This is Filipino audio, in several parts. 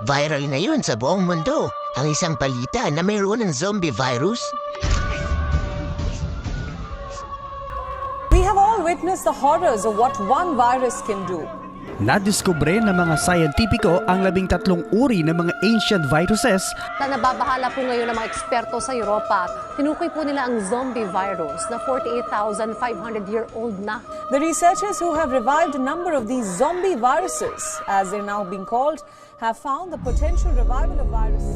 Viral ngayon sa buong mundo ang isang balita na mayroon ng zombie virus. We have all witnessed the horrors of what one virus can do. Nadiskubre ng mga sayentipiko ang 13 uri ng mga ancient viruses Na nababahala po ngayon ng mga eksperto sa Europa. Tinukoy po nila ang zombie virus na 48,500-year-old na. The researchers who have revived a number of these zombie viruses, as they're now being called, have found the potential revival of viruses.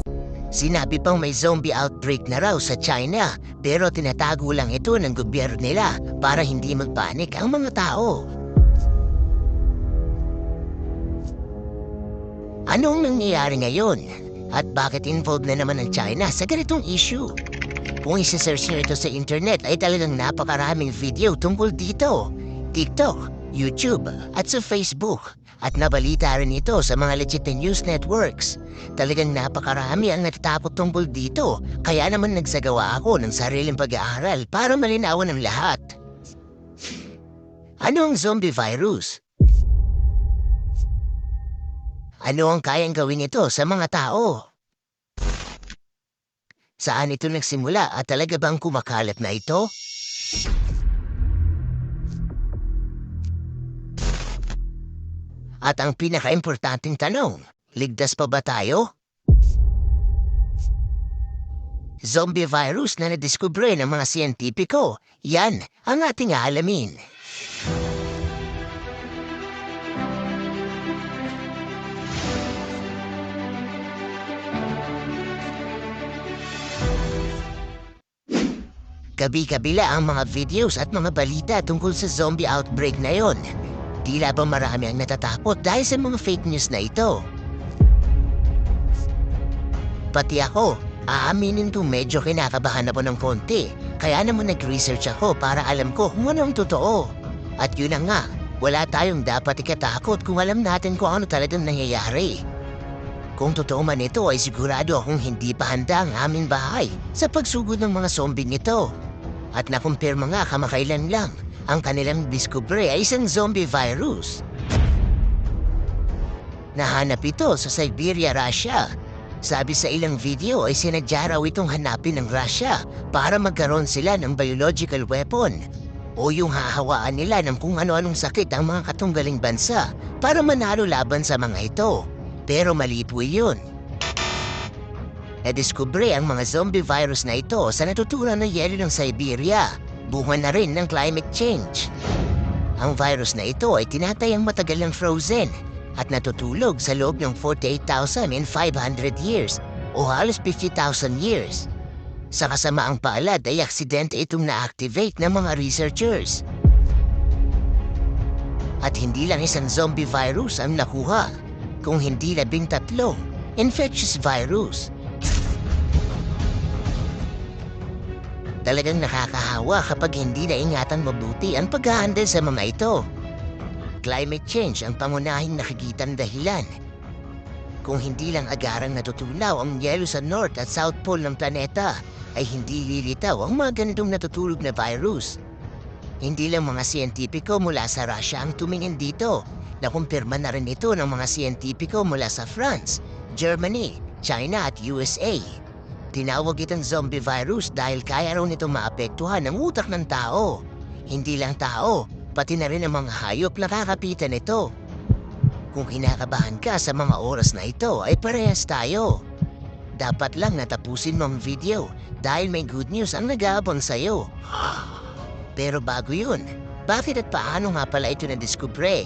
Sinabi pang may zombie outbreak na raw sa China, pero tinatago lang ito ng gobyerno nila para hindi magpanik ang mga tao. Anong nangyayari ngayon? At bakit involved na naman ang China sa ganitong issue? Kung isa-search nyo ito sa internet ay talagang napakaraming video tungkol dito. TikTok, YouTube, at sa Facebook. At nabalita rin ito sa mga legit na news networks. Talagang napakarami ang natatakot tungkol dito. Kaya naman nagsagawa ako ng sariling pag-aaral para malinawan ang lahat. Ano ang zombie virus? Ano ang kayang gawin ito sa mga tao? Saan ito nagsimula at talaga bang kumakalat na ito? At ang pinaka-importanting tanong, ligtas pa ba tayo? Zombie virus na nadiskubre ng mga siyentipiko, yan ang ating aalamin. Kabi-kabila ang mga videos at mga balita tungkol sa zombie outbreak na yon. Tila ba marami ang natatakot dahil sa mga fake news na ito? Pati ako, aaminin kong medyo kinakabahan ako ng konti. Kaya naman nag-research ako para alam ko kung ano ang totoo. At yun na nga, wala tayong dapat ikatakot kung alam natin kung ano talagang nangyayari. Kung totoo man ito ay sigurado akong hindi pa handa ang aming bahay sa pagsugod ng mga zombie nito. At nakumpirma nga kamakailan lang, ang kanilang diskubre ay isang zombie virus. Nahanap ito sa Siberia, Russia. Sabi sa ilang video ay sinadya raw itong hanapin ng Russia para magkaroon sila ng biological weapon o yung hahawaan nila ng kung ano-anong sakit ang mga katunggaling bansa para manalo laban sa mga ito. Pero mali po yun. Nadiskubre ang mga zombie virus na ito sa natutunan ng yelo ng Siberia, bunga na rin ng climate change. Ang virus na ito ay tinatayang matagal ng frozen at natutulog sa loob ng 48,500 years o halos 50,000 years. Sa kasamaang palad ay aksidente itong na-activate ng mga researchers. At hindi lang isang zombie virus ang nakuha, kung hindi 13 infectious virus. Talagang nakakahawa kapag hindi naingatan mabuti ang pag-handle sa mga ito. Climate change ang pangunahing nakikitang dahilan. Kung hindi lang agarang natutunaw ang yelo sa North at South Pole ng planeta, ay hindi lilitaw ang mga ganitong natutulog na virus. Hindi lang mga siyentipiko mula sa Russia ang tumingin dito. Nakumpirma na rin ito ng mga siyentipiko mula sa France, Germany, China at USA. Tinawag itong zombie virus dahil kaya raw nitong maapektuhan ang utak ng tao. Hindi lang tao, pati na rin ang mga hayop na kakapitan nito. Kung kinakabahan ka sa mga oras na ito ay parehas tayo. Dapat lang natapusin mo ang video dahil may good news ang nag-aabang sa'yo. Pero bago yun, bakit at paano nga pala ito nadiskubre?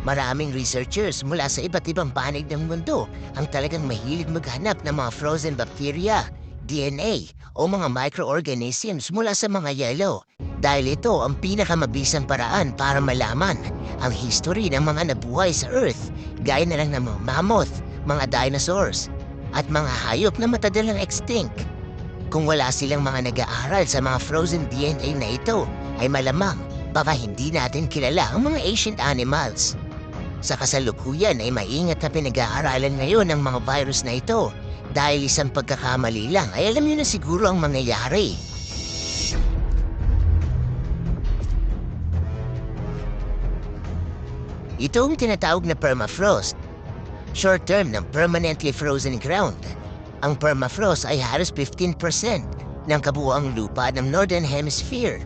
Maraming researchers mula sa iba't ibang panig ng mundo ang talagang mahilig maghanap ng mga frozen bacteria, DNA o mga microorganisms mula sa mga yelo. Dahil ito ang pinakamabisang paraan para malaman ang history ng mga nabuhay sa Earth, gaya na lang ng mga mammoth, mga dinosaurs, at mga hayop na matagalang extinct. Kung wala silang mga nag-aaral sa mga frozen DNA na ito, ay malamang baka hindi natin kilala ang mga ancient animals. Sa kasalukuyan ay maingat na pinag-aaralan ngayon ng mga virus na ito dahil isang pagkakamali lang ay alam niyo na siguro ang mangyayari. Ito ang tinatawag na permafrost. short term ng permanently frozen ground. Ang permafrost ay halos 15% ng kabuuang lupa ng Northern Hemisphere.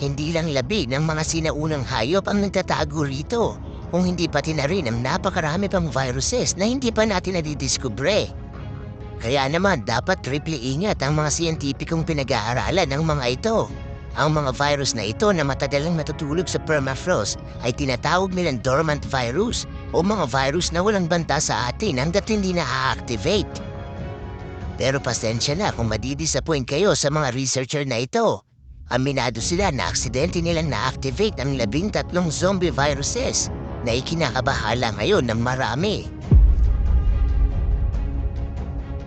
Hindi lang labi ng mga sinaunang hayop ang nagtatago rito, kung hindi pati na rin ang napakarami pang viruses na hindi pa natin nadidiskubre. Kaya naman dapat triple ingat ang mga siyentipikong pinag-aaralan ng mga ito. Ang mga virus na ito na matagalang natutulog sa permafrost ay tinatawag nilang dormant virus o mga virus na walang banta sa atin hanggat hindi na-activate. Pero pasensya na kung madidisappoint kayo sa mga researcher na ito. Aminado sila na aksidente nilang na-activate ang 13 zombie viruses na ikinakabahala ngayon ng marami.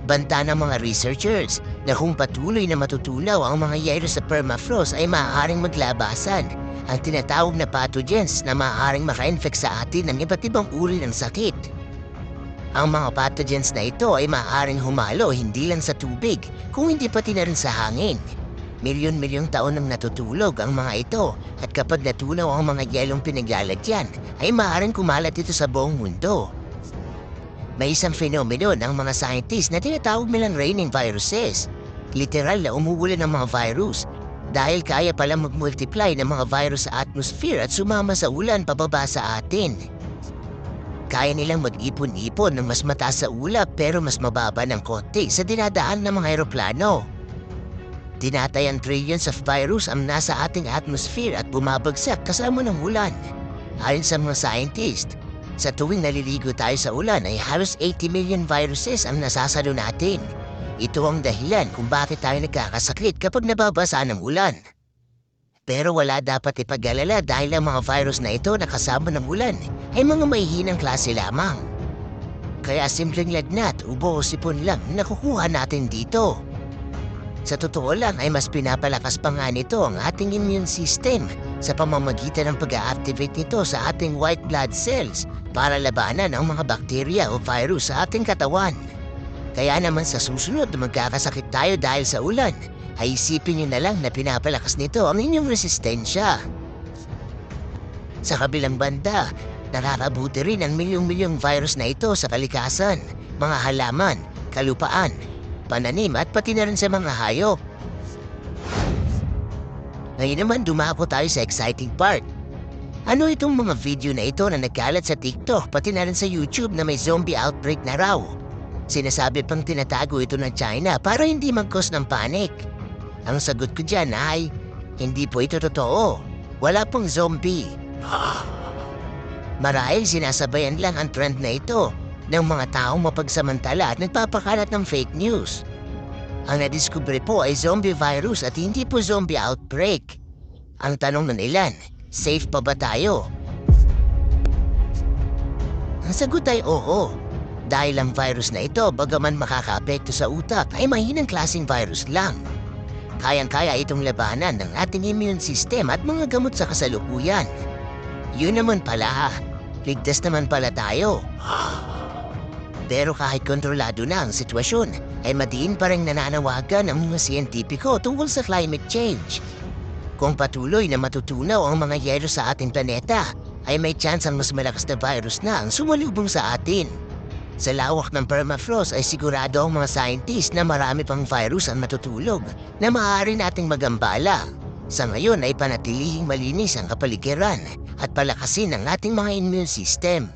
Banta ng mga researchers na kung patuloy na matutunaw ang mga yero sa permafrost ay maaaring maglabasan ang tinatawag na pathogens na maaaring maka-infect sa atin ng iba't ibang uri ng sakit. Ang mga pathogens na ito ay maaaring humalo hindi lang sa tubig, kung hindi pati na rin sa hangin. Milyon-milyong taon nang natutulog ang mga ito at kapag natunaw ang mga yelong pinaglalagyan ay maaaring kumalat ito sa buong mundo. May isang fenomeno ng mga scientists na tinatawag nilang raining viruses. Literal na umuulan ng mga virus dahil kaya palang mag-multiply ng mga virus sa atmosphere at sumama sa ulan pababa sa atin. Kaya nilang mag-ipon-ipon ng mas mataas sa ulap pero mas mababa ng konti sa dinadaan ng mga aeroplano. Tinatayang trillions of virus ang nasa ating atmosphere at bumabagsak kasama ng ulan. Ayon sa mga scientists, sa tuwing naliligo tayo sa ulan ay halos 80 million viruses ang nasasalo natin. Ito ang dahilan kung bakit tayo nagkakasakit kapag nababasa ng ulan. Pero wala dapat ipag-alala dahil ang mga virus na ito na kasama ng ulan ay mga mahihinang klase lamang. Kaya simpleng lagnat, ubo o sipon lang nakukuha natin dito. Sa totoo lang ay mas pinapalakas pa nga nito ang ating immune system sa pamamagitan ng pag-a-activate nito sa ating white blood cells para labanan ang mga bakterya o virus sa ating katawan. Kaya naman sa susunod na magkakasakit tayo dahil sa ulan, ay isipin nyo na lang na pinapalakas nito ang inyong resistensya. Sa kabilang banda, nakakabuti rin ang milyong-milyong virus na ito sa kalikasan, mga halaman, kalupaan, pananim at pati na rin sa mga hayop. Ngayon naman dumako tayo sa exciting part. Ano itong mga video na ito na nagkalat sa TikTok pati na rin sa YouTube na may zombie outbreak na raw? Sinasabi pang tinatago ito ng China para hindi mag-cause ng panic. Ang sagot ko dyan ay, hindi po ito totoo. Wala pong zombie. Marahil sinasabayan lang ang trend na ito ng mga taong mapagsamantala at nagpapakalat ng fake news. Ang nadiskubre po ay zombie virus at hindi po zombie outbreak. Ang tanong ng ilan, safe pa ba tayo? Ang sagot ay oo. Dahil ang virus na ito, bagaman makakaapekto sa utak, ay mahinang klaseng virus lang. Kayang-kaya itong labanan ng ating immune system at mga gamot sa kasalukuyan. Yun naman pala, ligtas naman pala tayo. Pero kahit kontrolado na ang sitwasyon, ay madiin pa rin nananawagan ang mga siyentipiko tungkol sa climate change. Kung patuloy na matutunaw ang mga yelo sa ating planeta, ay may chance ang mas malakas na virus na ang sumalubong sa atin. Sa lawak ng permafrost ay sigurado ang mga scientists na marami pang virus ang matutulog na maaari nating magambala. Sa ngayon ay panatilihing malinis ang kapaligiran at palakasin ang ating mga immune system.